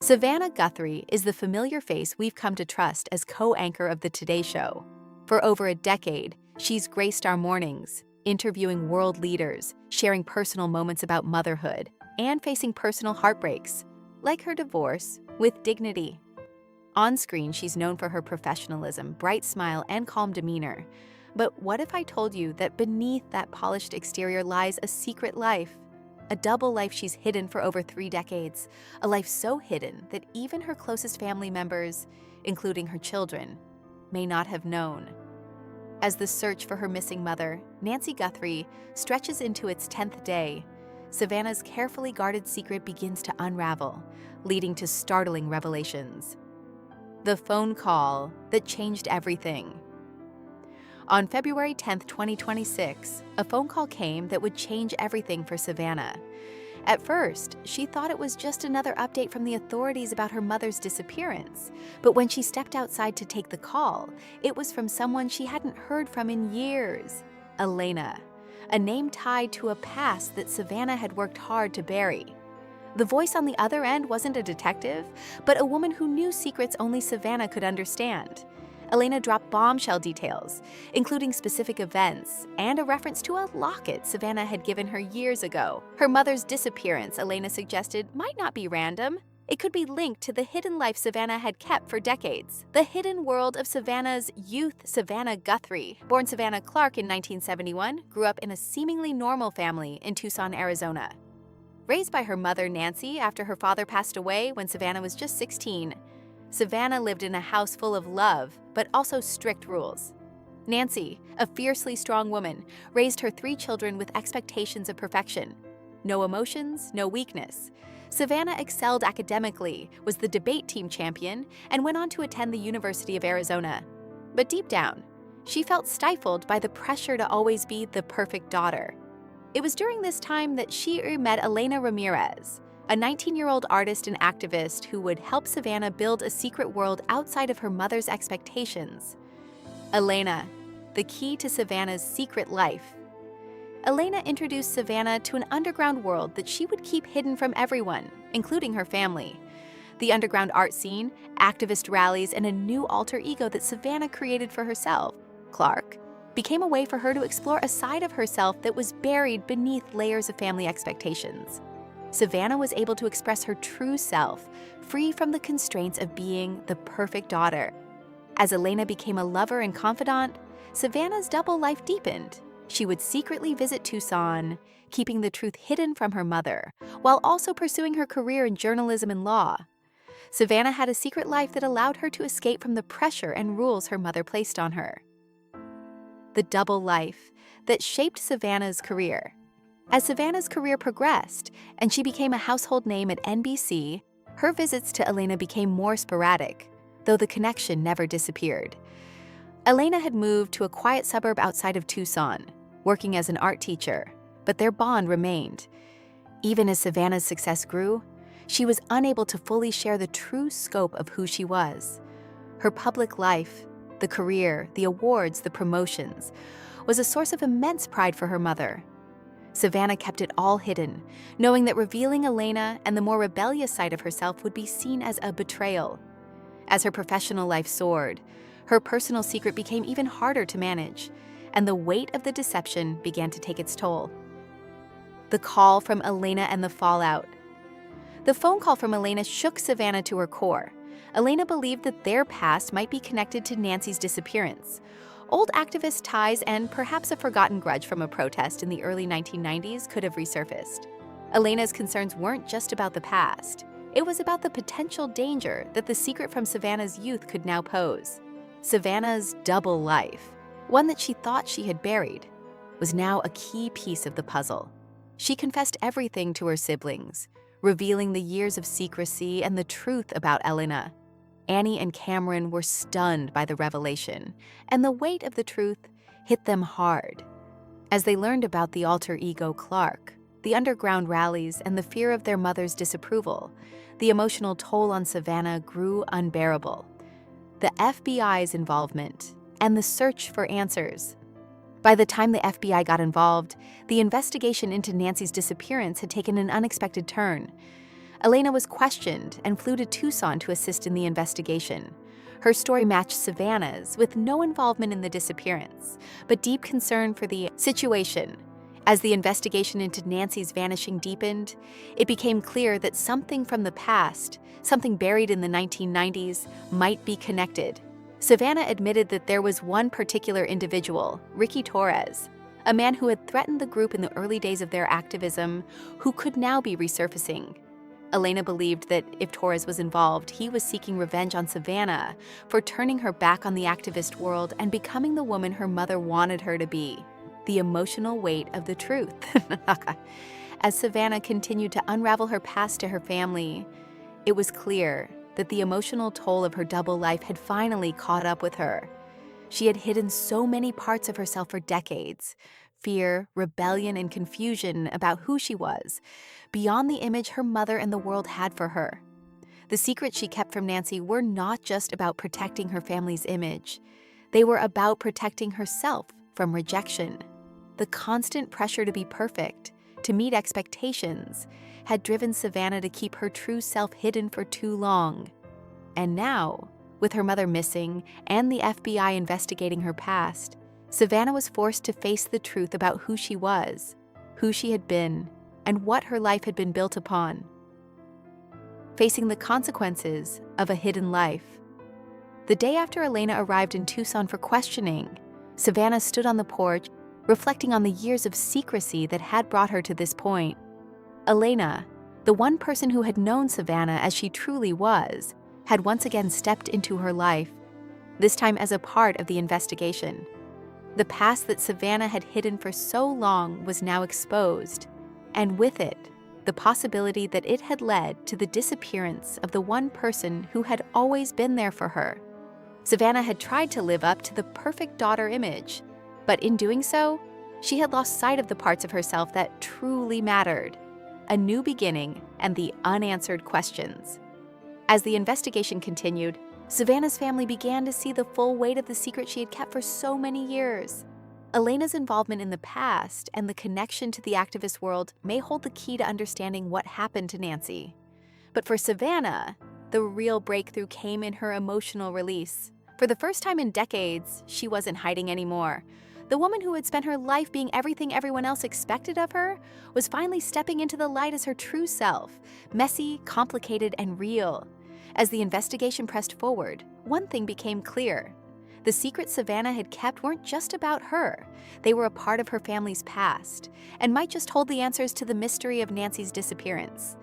Savannah Guthrie is the familiar face we've come to trust as co-anchor of The Today Show. For over a decade, she's graced our mornings, interviewing world leaders, sharing personal moments about motherhood, and facing personal heartbreaks, like her divorce, with dignity. On screen, she's known for her professionalism, bright smile, and calm demeanor. But what if I told you that beneath that polished exterior lies a secret life? A double life she's hidden for over 3 decades, a life so hidden that even her closest family members, including her children, may not have known. As the search for her missing mother, Nancy Guthrie, stretches into its 10th day, Savannah's carefully guarded secret begins to unravel, leading to startling revelations. The phone call that changed everything. On February 10, 2026, a phone call came that would change everything for Savannah. At first, she thought it was just another update from the authorities about her mother's disappearance. But when she stepped outside to take the call, it was from someone she hadn't heard from in years, Elena, a name tied to a past that Savannah had worked hard to bury. The voice on the other end wasn't a detective, but a woman who knew secrets only Savannah could understand. Elena dropped bombshell details, including specific events and a reference to a locket Savannah had given her years ago. Her mother's disappearance, Elena suggested, might not be random. It could be linked to the hidden life Savannah had kept for decades. The hidden world of Savannah's youth, Savannah Guthrie. Born Savannah Clark in 1971, grew up in a seemingly normal family in Tucson, Arizona. Raised by her mother, Nancy, after her father passed away when Savannah was just 16, Savannah lived in a house full of love, but also strict rules. Nancy, a fiercely strong woman, raised her 3 children with expectations of perfection. No emotions, no weakness. Savannah excelled academically, was the debate team champion, and went on to attend the University of Arizona. But deep down, she felt stifled by the pressure to always be the perfect daughter. It was during this time that she met Elena Ramirez, a 19-year-old artist and activist who would help Savannah build a secret world outside of her mother's expectations. Elena, the key to Savannah's secret life. Elena introduced Savannah to an underground world that she would keep hidden from everyone, including her family. The underground art scene, activist rallies, and a new alter ego that Savannah created for herself, Clark, became a way for her to explore a side of herself that was buried beneath layers of family expectations. Savannah was able to express her true self, free from the constraints of being the perfect daughter. As Elena became a lover and confidant, Savannah's double life deepened. She would secretly visit Tucson, keeping the truth hidden from her mother, while also pursuing her career in journalism and law. Savannah had a secret life that allowed her to escape from the pressure and rules her mother placed on her. The double life that shaped Savannah's career. As Savannah's career progressed and she became a household name at NBC, her visits to Elena became more sporadic, though the connection never disappeared. Elena had moved to a quiet suburb outside of Tucson, working as an art teacher, but their bond remained. Even as Savannah's success grew, she was unable to fully share the true scope of who she was. Her public life, the career, the awards, the promotions, was a source of immense pride for her mother. Savannah kept it all hidden, knowing that revealing Elena and the more rebellious side of herself would be seen as a betrayal. As her professional life soared, her personal secret became even harder to manage, and the weight of the deception began to take its toll. The call from Elena and the fallout. The phone call from Elena shook Savannah to her core. Elena believed that their past might be connected to Nancy's disappearance. Old activist ties and perhaps a forgotten grudge from a protest in the early 1990s could have resurfaced. Elena's concerns weren't just about the past. It was about the potential danger that the secret from Savannah's youth could now pose. Savannah's double life, one that she thought she had buried, was now a key piece of the puzzle. She confessed everything to her siblings, revealing the years of secrecy and the truth about Elena. Annie and Cameron were stunned by the revelation, and the weight of the truth hit them hard. As they learned about the alter ego Clark, the underground rallies, and the fear of their mother's disapproval, the emotional toll on Savannah grew unbearable. The FBI's involvement and the search for answers. By the time the FBI got involved, the investigation into Nancy's disappearance had taken an unexpected turn. Elena was questioned and flew to Tucson to assist in the investigation. Her story matched Savannah's, with no involvement in the disappearance, but deep concern for the situation. As the investigation into Nancy's vanishing deepened, it became clear that something from the past, something buried in the 1990s, might be connected. Savannah admitted that there was one particular individual, Ricky Torres, a man who had threatened the group in the early days of their activism, who could now be resurfacing. Elena believed that if Torres was involved, he was seeking revenge on Savannah for turning her back on the activist world and becoming the woman her mother wanted her to be. The emotional weight of the truth. As Savannah continued to unravel her past to her family, it was clear that the emotional toll of her double life had finally caught up with her. She had hidden so many parts of herself for decades: fear, rebellion, and confusion about who she was, beyond the image her mother and the world had for her. The secrets she kept from Nancy were not just about protecting her family's image. They were about protecting herself from rejection. The constant pressure to be perfect, to meet expectations, had driven Savannah to keep her true self hidden for too long. And now, with her mother missing and the FBI investigating her past, Savannah was forced to face the truth about who she was, who she had been, and what her life had been built upon. Facing the consequences of a hidden life. The day after Elena arrived in Tucson for questioning, Savannah stood on the porch, reflecting on the years of secrecy that had brought her to this point. Elena, the one person who had known Savannah as she truly was, had once again stepped into her life, this time as a part of the investigation. The past that Savannah had hidden for so long was now exposed, and with it, the possibility that it had led to the disappearance of the one person who had always been there for her. Savannah had tried to live up to the perfect daughter image, but in doing so, she had lost sight of the parts of herself that truly mattered: a new beginning and the unanswered questions. As the investigation continued, Savannah's family began to see the full weight of the secret she had kept for so many years. Elena's involvement in the past and the connection to the activist world may hold the key to understanding what happened to Nancy. But for Savannah, the real breakthrough came in her emotional release. For the first time in decades, she wasn't hiding anymore. The woman who had spent her life being everything everyone else expected of her was finally stepping into the light as her true self, messy, complicated, and real. As the investigation pressed forward, one thing became clear. The secrets Savannah had kept weren't just about her. They were a part of her family's past, and might just hold the answers to the mystery of Nancy's disappearance.